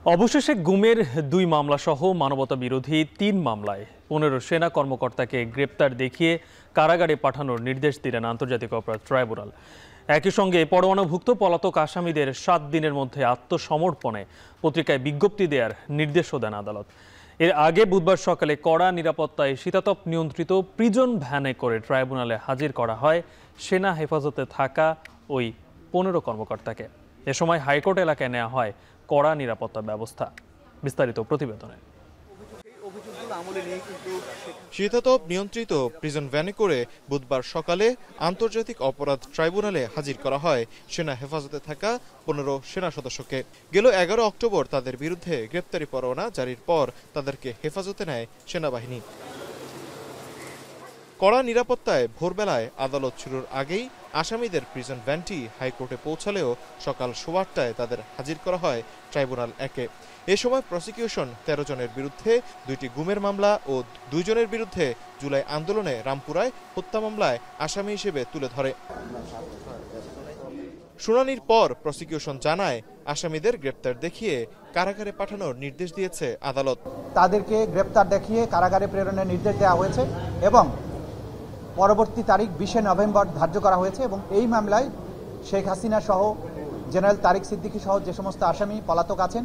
অবশেষে গুমের ২ মামলা সহ মানবতা বিরোধী ৩ মামলায় ১৫ সেনা কর্মকর্তাকে গ্রেপ্তার দেখিয়ে কারাগারে পাঠানোর নির্দেশ দিলেন আন্তর্জাতিক অপরাধ ট্রাইব্যুনাল। একই সঙ্গে পরোয়ানাভুক্ত পলাতক আসামিদের ৭ দিনের মধ্যে আত্মসমর্পণে পত্রিকায় বিজ্ঞপ্তি দেওয়ার নির্দেশও দেন আদালত। এর আগে বুধবার সকালে কড়া নিরাপত্তায় শীতাতপ নিয়ন্ত্রিত প্রিজন ভ্যানে করে ট্রাইব্যুনালে হাজির করা হয় সেনা হেফাজতে থাকা ওই ১৫ কর্মকর্তাকে। এ সময় হাইকোর্ট এলাকায় নেওয়া হয় কড়া নিরাপত্তা ব্যবস্থা। বিস্তারিত প্রতিবেদনে। শীতাতপ নিয়ন্ত্রিত প্রিজন ভ্যানে করে বুধবার সকালে আন্তর্জাতিক অপরাধ ট্রাইব্যুনালে হাজির করা হয় সেনা হেফাজতে থাকা ১৫ সেনা সদস্যকে। গেল ১১ অক্টোবর তাদের বিরুদ্ধে গ্রেপ্তারি পরোয়ানা জারির পর তাদেরকে হেফাজতে নেয় সেনাবাহিনী। কড়া নিরাপত্তায় ভোরবেলায় আদালত শুরুর আগেই আসামিদের প্রিজন ভ্যানটি হাইকোর্টে পৌঁছালেও সকাল ৮:১০টায় তাদের হাজির করা হয় ট্রাইব্যুনাল ১-এ। এ সময় প্রসিকিউশন ১৩ জনের বিরুদ্ধে ২টি গুমের মামলা ও ২ জনের বিরুদ্ধে জুলাই আন্দোলনে রামপুরায় হত্যা মামলায় আসামি হিসেবে তুলে ধরে। শুনানির পর প্রসিকিউশন জানায় আসামিদের গ্রেপ্তার দেখিয়ে কারাগারে পাঠানোর নির্দেশ দিয়েছে আদালত। তাদেরকে গ্রেপ্তার দেখিয়ে কারাগারে প্রেরণের নির্দেশ দেওয়া হয়েছে এবং পরবর্তী তারিখ ২০শে নভেম্বর ধার্য করা হয়েছে এবং এই মামলায় শেখ হাসিনা সহ জেনারেল তারিক সিদ্দিকী সহ যে সমস্ত আসামি পলাতক আছেন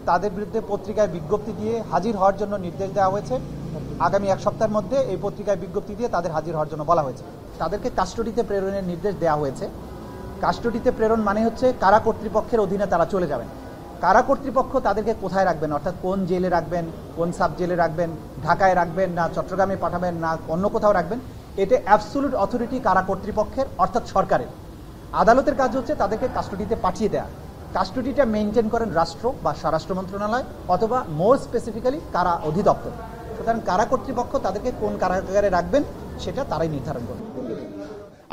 তাদের বিরুদ্ধে পত্রিকায় বিজ্ঞপ্তি দিয়ে হাজির হওয়ার জন্য নির্দেশ দেওয়া হয়েছে। আগামী ১ সপ্তাহের মধ্যে এই পত্রিকায় বিজ্ঞপ্তি দিয়ে তাদের হাজির হওয়ার জন্য বলা হয়েছে। তাদেরকে কাস্টডিতে প্রেরণের নির্দেশ দেওয়া হয়েছে। কাস্টডিতে প্রেরণ মানে হচ্ছে কারা কর্তৃপক্ষের অধীনে তারা চলে যাবেন। কারা কর্তৃপক্ষ তাদেরকে কোথায় রাখবেন, অর্থাৎ কোন জেলে রাখবেন, কোন সাব জেলে রাখবেন, ঢাকায় রাখবেন না চট্টগ্রামে পাঠাবেন না অন্য কোথাও রাখবেন, এটা অ্যাবসোলুট অথরিটি কারা কর্তৃপক্ষের অর্থাৎ সরকারের। আদালতের কাজ হচ্ছে তাদেরকে কাস্টডিতে পাঠিয়ে দেওয়া। কাস্টডিটা মেনটেন করেন রাষ্ট্র বা স্বরাষ্ট্র মন্ত্রণালয় অথবা মোর স্পেসিফিক্যালি কারা অধিদপ্তর। সুতরাং কারা কর্তৃপক্ষ তাদেরকে কোন কারাগারে রাখবেন সেটা তারাই নির্ধারণ করবে।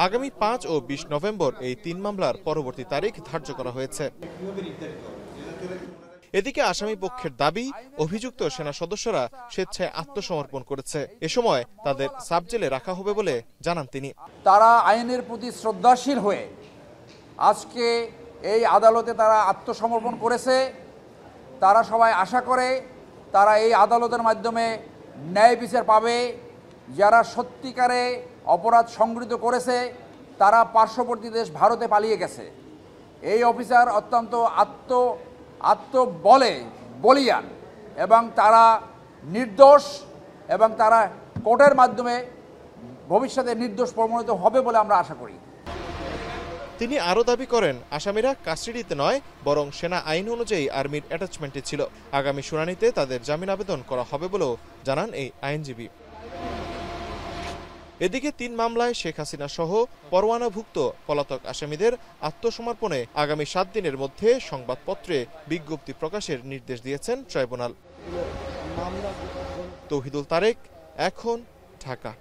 আগামী ৫ ও ২০ নভেম্বর এই ৩ মামলার পরবর্তী তারিখ ধার্য করা হয়েছে। এদিকে আসামি পক্ষের দাবি, অভিযুক্ত সেনা সদস্যরা স্বেচ্ছায় আত্মসমর্পণ করেছে। এ সময় তাদের সাব জেলে রাখা হবে বলে জানান তিনি। তারা আইনের প্রতি শ্রদ্ধাশীল হয়ে আজকে এই আদালতে তারা আত্মসমর্পণ করেছে। তারা সবাই আশা করে তারা এই আদালতের মাধ্যমে ন্যায় বিচার পাবে। যারা সত্যিকারে অপরাধ সংগঠিত করেছে তারা পার্শ্ববর্তী দেশ ভারতে পালিয়ে গেছে। এই অফিসার অত্যন্ত বলিয়ান এবং তারা নির্দোষ এবং তারা কোর্টের মাধ্যমে ভবিষ্যতে নির্দোষ প্রমাণিত হবে বলে আমরা আশা করি। তিনি আরও দাবি করেন আসামিরা কাস্টডিতে নয় বরং সেনা আইন অনুযায়ী আর্মির অ্যাটাচমেন্টে ছিল। আগামী শুনানিতে তাদের জামিন আবেদন করা হবে বলেও জানান এই আইনজীবী। এদিকে ৩ মামলায় শেখ হাসিনা সহ পরোয়ানাভুক্ত পলাতক আসামিদের আত্মসমর্পণে আগামী ৭ দিনের মধ্যে সংবাদপত্রে বিজ্ঞপ্তি প্রকাশের নির্দেশ দিয়েছেন ট্রাইব্যুনাল। তৌহিদুল তারেক, এখন, ঢাকা।